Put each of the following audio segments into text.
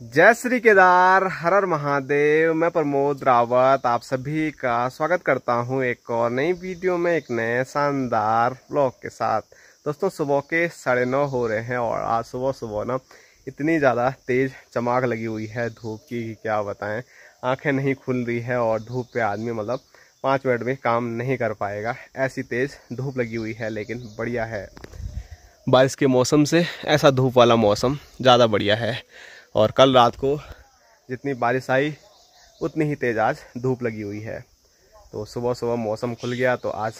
जय श्री केदार, हर हर महादेव। मैं प्रमोद रावत आप सभी का स्वागत करता हूं एक और नई वीडियो में, एक नए शानदार व्लॉग के साथ। दोस्तों, सुबह के 9:30 हो रहे हैं और आज सुबह सुबह ना इतनी ज़्यादा तेज़ चमक लगी हुई है धूप की, क्या बताएं। आंखें नहीं खुल रही है और धूप पे आदमी 5 मिनट में काम नहीं कर पाएगा, ऐसी तेज़ धूप लगी हुई है। लेकिन बढ़िया है, बारिश के मौसम से ऐसा धूप वाला मौसम ज़्यादा बढ़िया है। और कल रात को जितनी बारिश आई उतनी ही तेज़ आज धूप लगी हुई है। तो सुबह सुबह मौसम खुल गया तो आज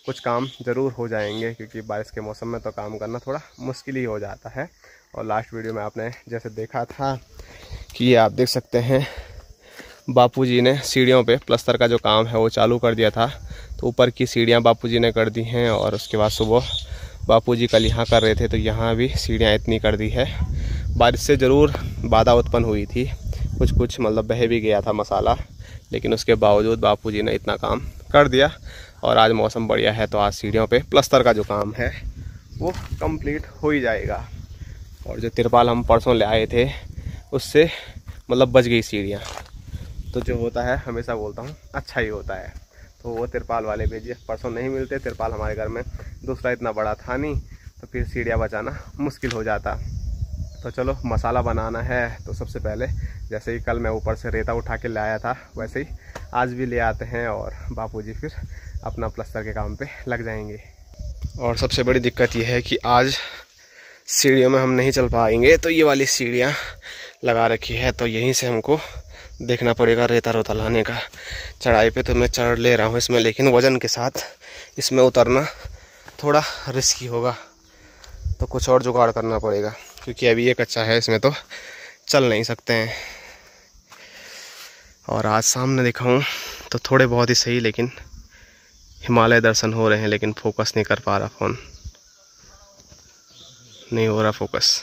कुछ काम ज़रूर हो जाएंगे, क्योंकि बारिश के मौसम में तो काम करना थोड़ा मुश्किल ही हो जाता है। और लास्ट वीडियो में आपने जैसे देखा था कि ये आप देख सकते हैं, बापूजी ने सीढ़ियों पे प्लस्तर का जो काम है वो चालू कर दिया था। तो ऊपर की सीढ़ियाँ बापूजी ने कर दी हैं और उसके बाद सुबह बापूजी कल यहाँ कर रहे थे तो यहाँ भी सीढ़ियाँ इतनी कर दी है। बारिश से ज़रूर बाधा उत्पन्न हुई थी, कुछ बह भी गया था मसाला, लेकिन उसके बावजूद बापूजी ने इतना काम कर दिया। और आज मौसम बढ़िया है तो आज सीढ़ियों पे प्लस्तर का जो काम है वो कंप्लीट हो ही जाएगा। और जो तिरपाल हम परसों ले आए थे उससे बच गई सीढ़ियाँ। तो जो होता है, हमेशा बोलता हूँ, अच्छा ही होता है। तो वो तिरपाल वाले भेजिए, परसों नहीं मिलते तिरपाल हमारे घर में, दूसरा इतना बड़ा था नहीं, तो फिर सीढ़ियाँ बचाना मुश्किल हो जाता। तो चलो मसाला बनाना है। तो सबसे पहले जैसे ही कल मैं ऊपर से रेता उठा के ले आया था वैसे ही आज भी ले आते हैं और बापूजी फिर अपना प्लस्तर के काम पे लग जाएंगे। और सबसे बड़ी दिक्कत यह है कि आज सीढ़ियों में हम नहीं चल पाएंगे, तो ये वाली सीढ़ियाँ लगा रखी है तो यहीं से हमको देखना पड़ेगा रेता रोता लाने का। चढ़ाई पे तो मैं चढ़ ले रहा हूँ इसमें, लेकिन वज़न के साथ इसमें उतरना थोड़ा रिस्की होगा, तो कुछ और जुगाड़ करना पड़ेगा, क्योंकि अभी ये कच्चा है, इसमें तो चल नहीं सकते हैं। और आज सामने दिखाऊं तो थोड़े बहुत ही सही, लेकिन हिमालय दर्शन हो रहे हैं, लेकिन फोकस नहीं कर पा रहा, फ़ोन नहीं हो रहा फोकस।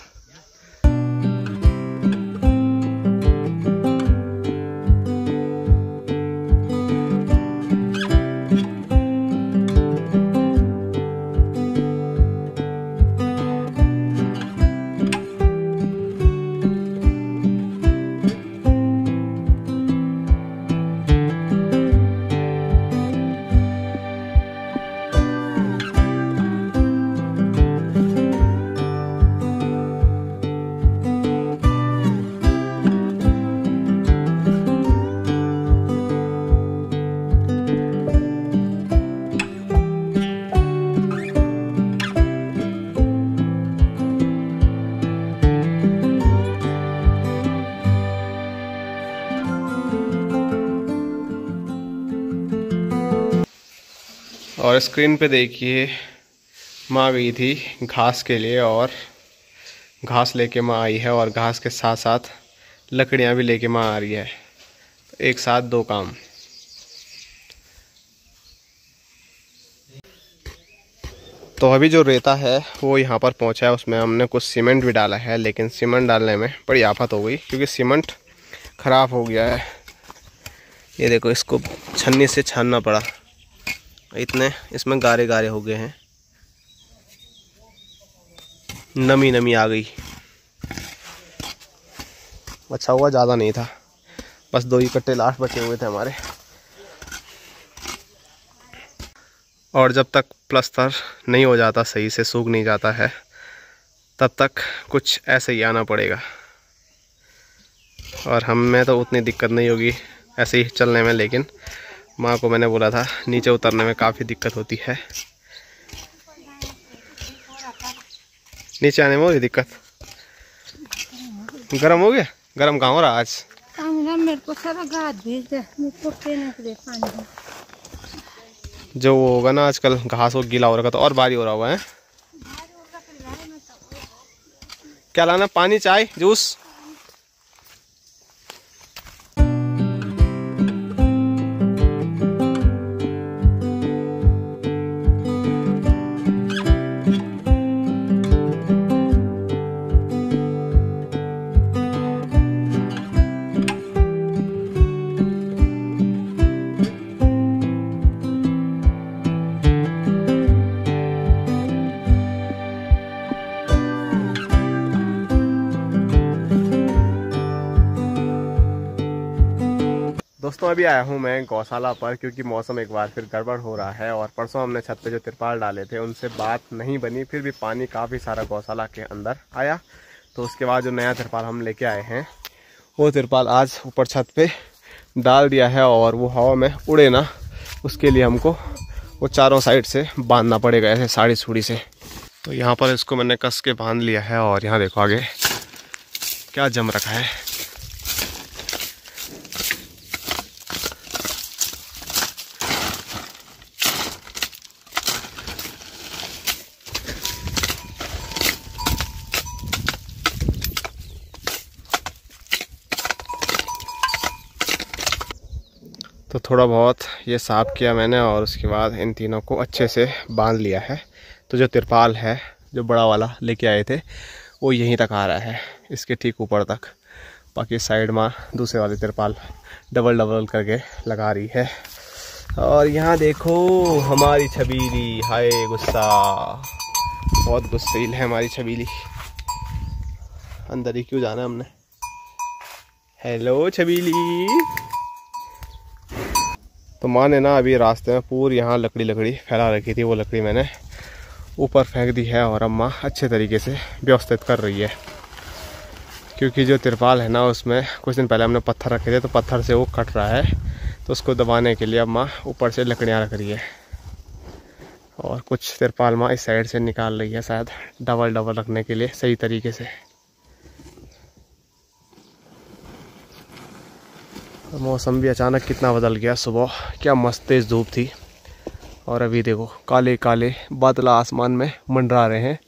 और स्क्रीन पे देखिए, माँ गई थी घास के लिए और घास लेके माँ आई है, और घास के साथ साथ लकड़ियाँ भी लेके माँ आ रही है। तो एक साथ दो काम। तो अभी जो रेता है वो यहाँ पर पहुँचा है, उसमें हमने कुछ सीमेंट भी डाला है, लेकिन सीमेंट डालने में बड़ी आफत हो गई, क्योंकि सीमेंट ख़राब हो गया है। ये देखो, इसको छन्नी से छानना पड़ा, इतने इसमें गारे गारे हो गए हैं, नमी आ गई। अच्छा हुआ ज़्यादा नहीं था, बस 2 ही कट्टे लास्ट बचे हुए थे हमारे। और जब तक प्लस्तर नहीं हो जाता, सही से सूख नहीं जाता है, तब तक कुछ ऐसे ही आना पड़ेगा। और हम में तो उतनी दिक्कत नहीं होगी ऐसे ही चलने में, लेकिन माँ को मैंने बोला था नीचे उतरने में काफ़ी दिक्कत होती है, नीचे आने में हो रही दिक्कत। गरम हो गया? गरम कहाँ हो रहा आज? मेरे को सारा घास भेज दे, मेरे को पीने के लिए पानी। जो वो होगा ना, आजकल घास वो गीला हो रखा तो और भारी हो रहा हुआ है। क्या लाना? पानी, चाय, जूस? दोस्तों अभी आया हूँ मैं गौशाला पर, क्योंकि मौसम एक बार फिर गड़बड़ हो रहा है और परसों हमने छत पे जो तिरपाल डाले थे उनसे बात नहीं बनी, फिर भी पानी काफ़ी सारा गौशाला के अंदर आया। तो उसके बाद जो नया तिरपाल हम लेके आए हैं वो तिरपाल आज ऊपर छत पे डाल दिया है और वो हवा में उड़े ना, उसके लिए हमको वो चारों साइड से बांधना पड़ेगा ऐसे साड़ी सूड़ी से। तो यहाँ पर इसको मैंने कस के बांध लिया है और यहाँ देखो आगे क्या जम रखा है। तो थोड़ा बहुत ये साफ़ किया मैंने और उसके बाद इन तीनों को अच्छे से बांध लिया है। तो जो तिरपाल है जो बड़ा वाला लेके आए थे वो यहीं तक आ रहा है, इसके ठीक ऊपर तक। बाकी साइड में दूसरे वाली तिरपाल डबल डबल करके लगा रही है। और यहाँ देखो हमारी छबीली, हाय गुस्सा, बहुत गुस्सैल है हमारी छबीली। अंदर ही क्यों जाना हमने। हेलो छबीली। तो माँ ने ना अभी रास्ते में पूरी यहाँ लकड़ी फैला रखी थी, वो लकड़ी मैंने ऊपर फेंक दी है और अम्मा अच्छे तरीके से व्यवस्थित कर रही है। क्योंकि जो तिरपाल है ना उसमें कुछ दिन पहले हमने पत्थर रखे थे, तो पत्थर से वो कट रहा है, तो उसको दबाने के लिए अम्मा ऊपर से लकड़ियाँ रख रही है। और कुछ तिरपाल माँ इस साइड से निकाल रही है, शायद डबल डबल रखने के लिए सही तरीके से। मौसम भी अचानक कितना बदल गया। सुबह क्या मस्त तेज़ धूप थी और अभी देखो काले काले बादल आसमान में मंडरा रहे हैं।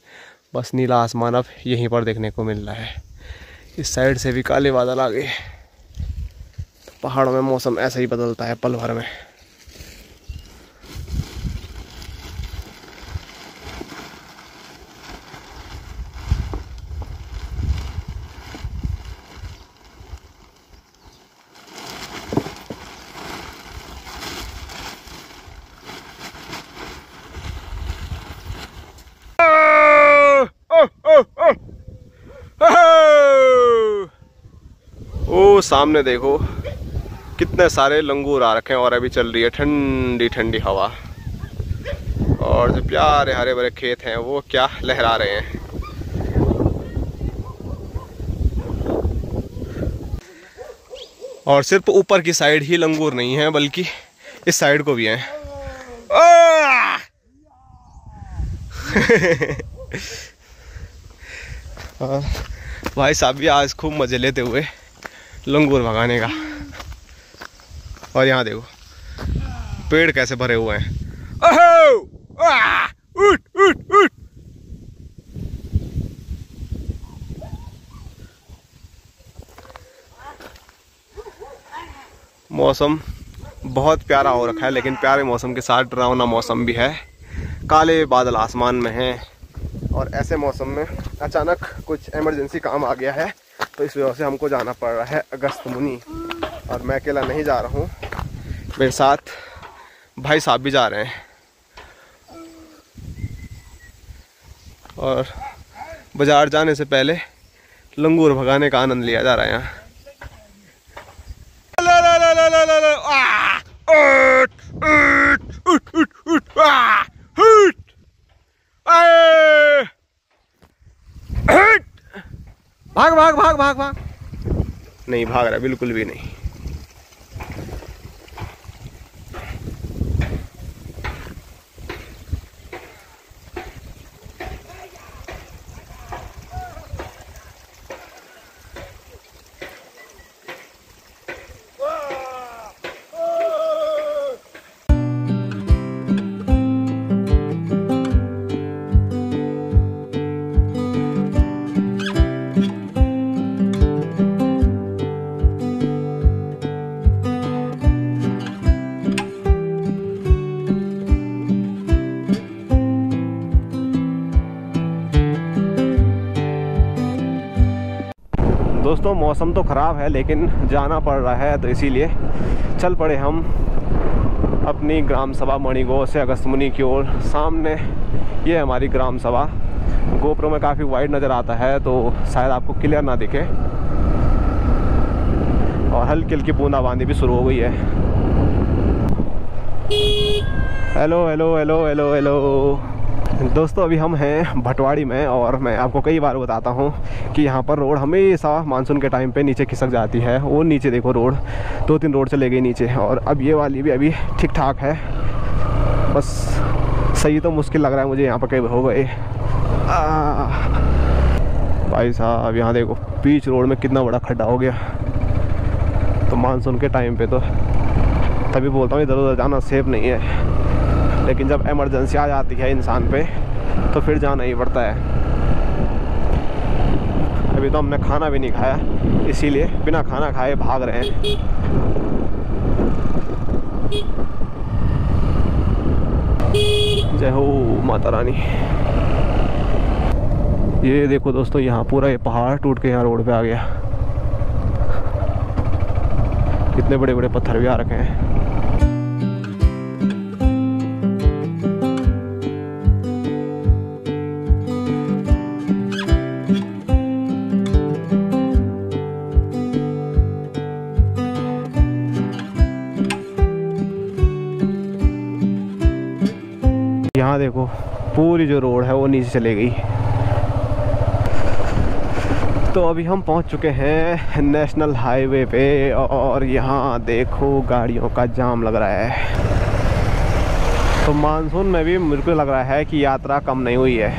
बस नीला आसमान अब यहीं पर देखने को मिल रहा है। इस साइड से भी काले बादल आ गए। पहाड़ों में मौसम ऐसा ही बदलता है पल भर में। ओ सामने देखो कितने सारे लंगूर आ रखे हैं और अभी चल रही है ठंडी ठंडी हवा। और जो प्यारे हरे भरे खेत हैं वो क्या लहरा रहे हैं। और सिर्फ ऊपर की साइड ही लंगूर नहीं है बल्कि इस साइड को भी हैं। भाई साहब भी आज खूब मजे लेते हुए लंगूर भगाने का। और यहाँ देखो पेड़ कैसे भरे हुए हैं। उठ उठ उठ। मौसम बहुत प्यारा हो रखा है, लेकिन प्यारे मौसम के साथ डरावना मौसम भी है। काले बादल आसमान में हैं और ऐसे मौसम में अचानक कुछ इमरजेंसी काम आ गया है, तो इस वजह से हमको जाना पड़ रहा है अगस्त्यमुनि। और मैं अकेला नहीं जा रहा हूँ, मेरे साथ भाई साहब भी जा रहे हैं। और बाजार जाने से पहले लंगूर भगाने का आनंद लिया जा रहा है यहाँ। भाग भाग भाग भाग भाग। नहीं भाग रहा, बिल्कुल भी नहीं। दोस्तों मौसम तो ख़राब है लेकिन जाना पड़ रहा है, तो इसीलिए चल पड़े हम अपनी ग्राम सभा मणिगो से अगस्त्यमुनि की ओर। सामने ये हमारी ग्राम सभा। गोप्रो में काफ़ी वाइड नज़र आता है तो शायद आपको क्लियर ना दिखे, और हल्की हल्की बूंदाबांदी भी शुरू हो गई है। Hello hello hello hello hello दोस्तों, अभी हम हैं भटवाड़ी में और मैं आपको कई बार बताता हूँ कि यहाँ पर रोड हमेशा मानसून के टाइम पे नीचे खिसक जाती है। वो नीचे देखो रोड, 2-3 रोड चले गई नीचे, और अब ये वाली भी अभी ठीक ठाक है। बस सही तो मुश्किल लग रहा है मुझे यहाँ पर कहीं हो गए। भाई साहब यहाँ देखो बीच रोड में कितना बड़ा खड्डा हो गया। तो मानसून के टाइम पे तो तभी बोलता हूँ इधर उधर जाना सेफ नहीं है, लेकिन जब इमरजेंसी आ जाती है इंसान पे तो फिर जाना ही पड़ता है। अभी तो हमने खाना भी नहीं खाया, इसीलिए बिना खाना खाए भाग रहे हैं। जय हो माता रानी। ये देखो दोस्तों, यहाँ पूरा ये पहाड़ टूट के यहाँ रोड पे आ गया। कितने बड़े बड़े पत्थर भी आ रखे हैं। यहाँ देखो पूरी जो रोड है वो नीचे चले गई। तो अभी हम पहुँच चुके हैं नेशनल हाईवे पे और यहाँ देखो गाड़ियों का जाम लग रहा है। तो मानसून में भी मुझे को लग रहा है कि यात्रा कम नहीं हुई है।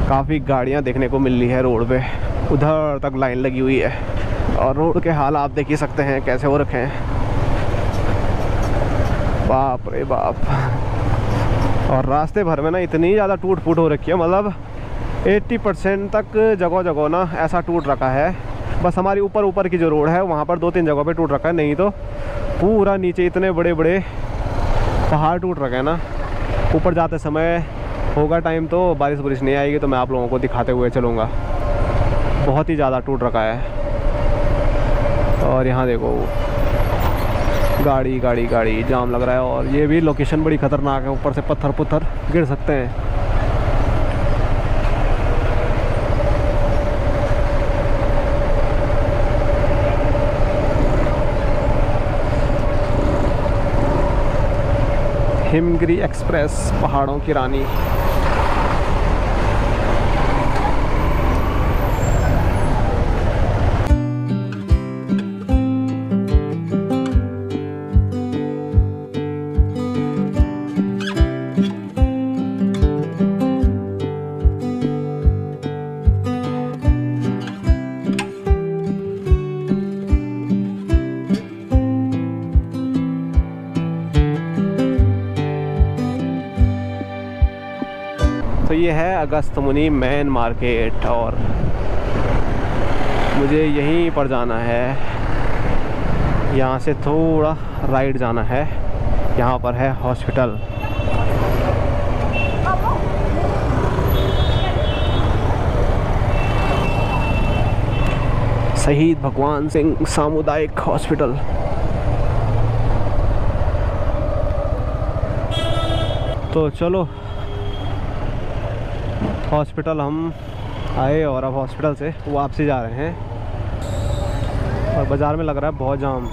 काफ़ी गाड़ियाँ देखने को मिल रही है रोड पे, उधर तक लाइन लगी हुई है। और रोड के हाल आप देख ही सकते हैं कैसे हो रखे हैं। बाप रे बाप। और रास्ते भर में ना इतनी ज़्यादा टूट फूट हो रखी है, मतलब 80% तक जगह जगह ना ऐसा टूट रखा है। बस हमारी ऊपर की जो रोड है वहाँ पर 2-3 जगह पे टूट रखा है, नहीं तो पूरा नीचे इतने बड़े बड़े पहाड़ टूट रखे हैं ना। ऊपर जाते समय होगा टाइम तो बारिश बुरिश नहीं आएगी तो मैं आप लोगों को दिखाते हुए चलूँगा। बहुत ही ज़्यादा टूट रखा है। और यहाँ देखो गाड़ी गाड़ी गाड़ी जाम लग रहा है। और ये भी लोकेशन बड़ी खतरनाक है, ऊपर से पत्थर पुत्थर गिर सकते हैं। हिमगिरी एक्सप्रेस, पहाड़ों की रानी। तो ये है अगस्त्यमुनि मेन मार्केट और मुझे यहीं पर जाना है। यहाँ से थोड़ा राइट जाना है, यहाँ पर है हॉस्पिटल। शहीद भगवान सिंह सामुदायिक हॉस्पिटल। तो चलो हॉस्पिटल हम आए और अब हॉस्पिटल से वापसी जा रहे हैं। और बाज़ार में लग रहा है बहुत जाम।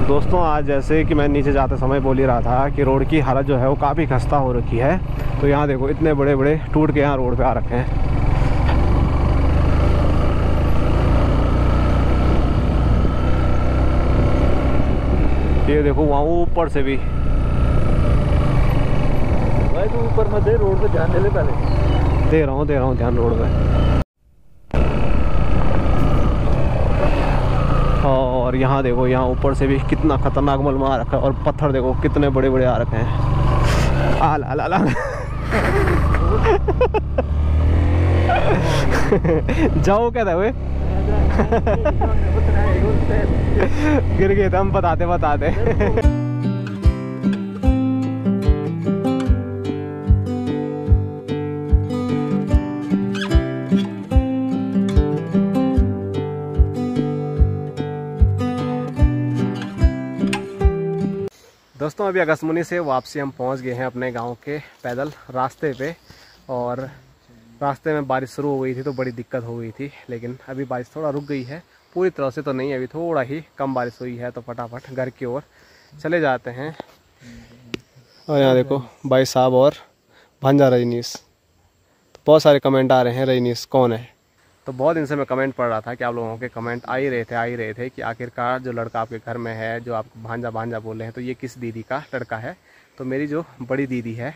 दोस्तों आज जैसे कि मैं नीचे जाते समय बोल ही रहा था कि रोड की हालत जो है वो काफ़ी खस्ता हो रखी है। तो यहाँ देखो इतने बड़े बड़े टूट के यहाँ रोड पे आ रखे हैं। ये देखो वहाँ ऊपर से भी भाई तू ऊपर मत दे, रोड पे ध्यान दे ले पहले। दे रहा हूँ ध्यान रोड पे। और यहाँ देखो यहाँ ऊपर से भी कितना खतरनाक मलमा आ रखा है। और पत्थर देखो कितने बड़े बड़े आ रखे हैं। आला आला आला। जाओ क्या था वे। गिर गए थे हम बताते बताते। दोस्तों अभी अगस्मुनी से वापसी हम पहुंच गए हैं अपने गांव के पैदल रास्ते पे, और रास्ते में बारिश शुरू हो गई थी तो बड़ी दिक्कत हो गई थी, लेकिन अभी बारिश थोड़ा रुक गई है, पूरी तरह से तो नहीं, अभी थोड़ा ही कम बारिश हुई है, तो फटाफट घर की ओर चले जाते हैं। और यहाँ देखो भाई साहब और भांजा रजनीश, तो बहुत सारे कमेंट आ रहे हैं रजनीश कौन है, तो बहुत दिन से मैं कमेंट पढ़ रहा था कि आप लोगों के कमेंट आ ही रहे थे कि आखिरकार जो लड़का आपके घर में है, जो आप भांजा भांजा बोल रहे हैं, तो ये किस दीदी का लड़का है। तो मेरी जो बड़ी दीदी है,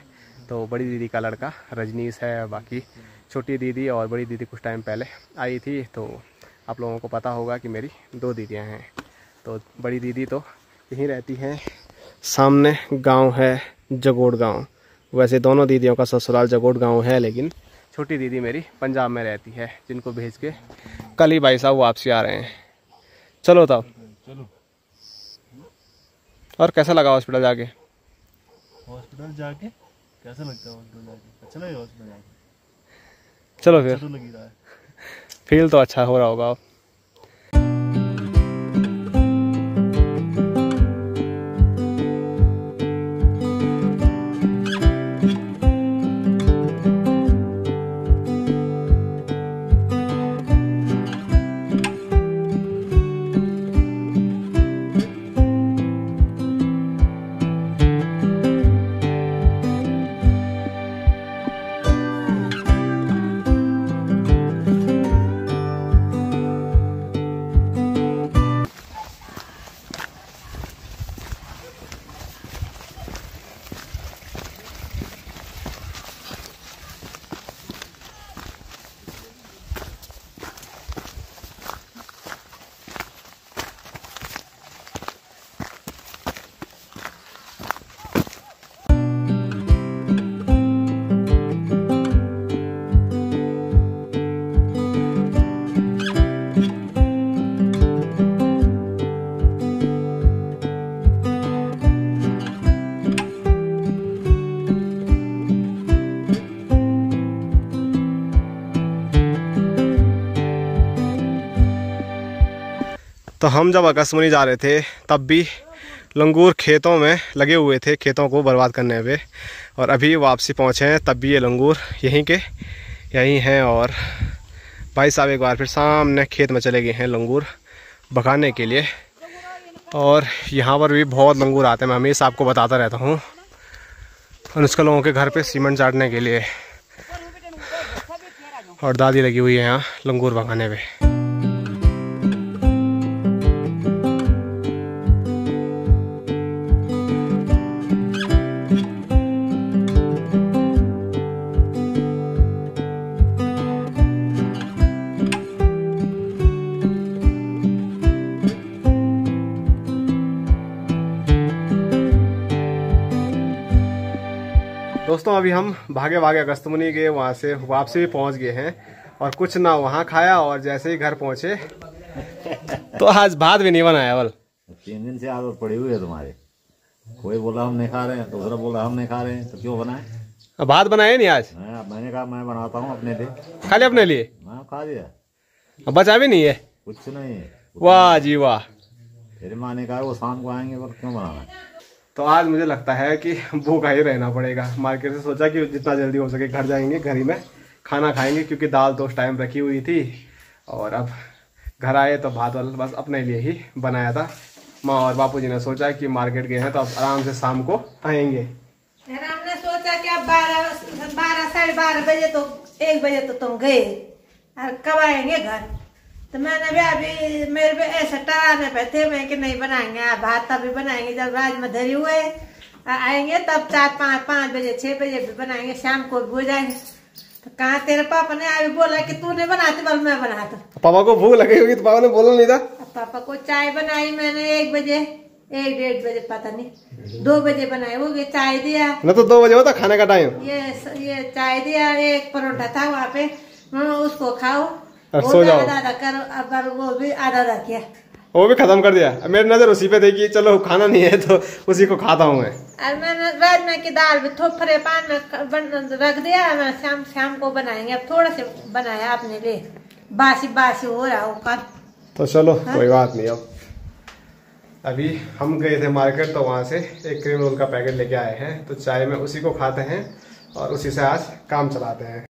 तो बड़ी दीदी का लड़का रजनीश है। बाकी छोटी दीदी और बड़ी दीदी कुछ टाइम पहले आई थी, तो आप लोगों को पता होगा कि मेरी 2 दीदियाँ हैं। तो बड़ी दीदी तो यहीं रहती हैं, सामने गाँव है जगोड़ गाँव। वैसे दोनों दीदियों का ससुराल जगोड़ गाँव है, लेकिन छोटी दीदी मेरी पंजाब में रहती है, जिनको भेज के कल ही भाई साहब वापसी आ रहे हैं। चलो तब चलो। और कैसा लगा हॉस्पिटल जाके? हॉस्पिटल जाके कैसा लगता है? हॉस्पिटल जाके अच्छा लगा। हॉस्पिटल जाके चलो फिर, तो लग रहा है, फील तो अच्छा हो रहा होगा। तो हम जब अगस्मुनी जा रहे थे तब भी लंगूर खेतों में लगे हुए थे, खेतों को बर्बाद करने पे, और अभी वापसी पहुँचे हैं तब भी ये लंगूर यहीं हैं। और भाई साहब एक बार फिर सामने खेत में चले गए हैं लंगूर भगाने के लिए। और यहाँ पर भी बहुत लंगूर आते हैं, मैं हमेशा आपको बताता रहता हूँ। और उसके लोगों के घर पे सीमेंट चाटने के लिए, और दादी लगी हुई है यहाँ लंगूर भगाने पे। दोस्तों अभी हम भागे भागे अगस्मुनी के वहाँ से वापसी भी पहुँच गए हैं, और कुछ ना वहाँ खाया, और जैसे ही घर पहुँचे तो आज भात भी नहीं बनाया। बोल 3 दिन से आदत पड़ी हुई है तुम्हारे, कोई बोला हम नहीं खा रहे हैं, दूसरा बोला हम नहीं खा रहे हैं, तो क्यों बनाए? भात बनाए नहीं आज? मैंने कहा मैं बनाता हूँ अपने लिए। खाली अपने लिए? मैं खा लिया, बचा भी नहीं है? कुछ नहीं। वाह जी वाह। तेरे माँ ने कहा वो शाम को आएंगे, पर क्यों बनाना? तो आज मुझे लगता है कि भूखा ही रहना पड़ेगा। मार्केट से सोचा कि जितना जल्दी हो सके घर जाएंगे, घर ही में खाना खाएंगे, क्योंकि दाल तो उस टाइम रखी हुई थी, और अब घर आए तो भात वाल बस अपने लिए ही बनाया था। माँ और बापूजी ने सोचा कि मार्केट गए हैं तो अब आराम से शाम को आएंगे। हमने सोचा कि अब 12 साढ़े 12 बजे तो 1 बजे तो तुम गए, और कब आएंगे घर? तो मैंने भी अभी मेरे पे ऐसा टराने पे थे मैं कि नहीं बनाएंगे आप भात, तभी बनाएंगे जब राजमा धरी हुए आएंगे, तब 4 5 बजे 6 बजे भी बनाएंगे, शाम को भी हो जाएंगे। तो कहाँ तेरे पापा ने अभी बोला कि तू नहीं बनाती, बल मैं बनाता। पापा को भूख लगी होगी तो पापा ने बोला नहीं था? पापा को चाय बनाई मैंने 1 बजे, 1-1:30 बजे, पता नहीं 2 बजे बनाई होगी। चाय दिया ना, तो 2 बजे होता खाने का टाइम। ये चाय दिया, 1 परोठा था वहाँ पे, उसको खाओ, और वो सो भी जाओ। आधा आधा कर, अब वो भी आधा आधा किया। वो भी खत्म कर दिया। अब मेरी नजर उसी पे थी कि चलो खाना नहीं है तो उसी को खाता हूँ मैं। और मैंने रात में की दाल भी थोड़े पान में रख दिया। मैं शाम को बनाएंगे। अब थोड़ा से बनाया अपने लिए, बासी बासी हो रहा हो कल। तो चलो कोई बात नहीं। अब अभी हम गए थे मार्केट, तो वहाँ से एक क्रीम रोल का पैकेट लेके आए हैं, तो चाय में उसी को खाते हैं और उसी से आज काम चलाते हैं।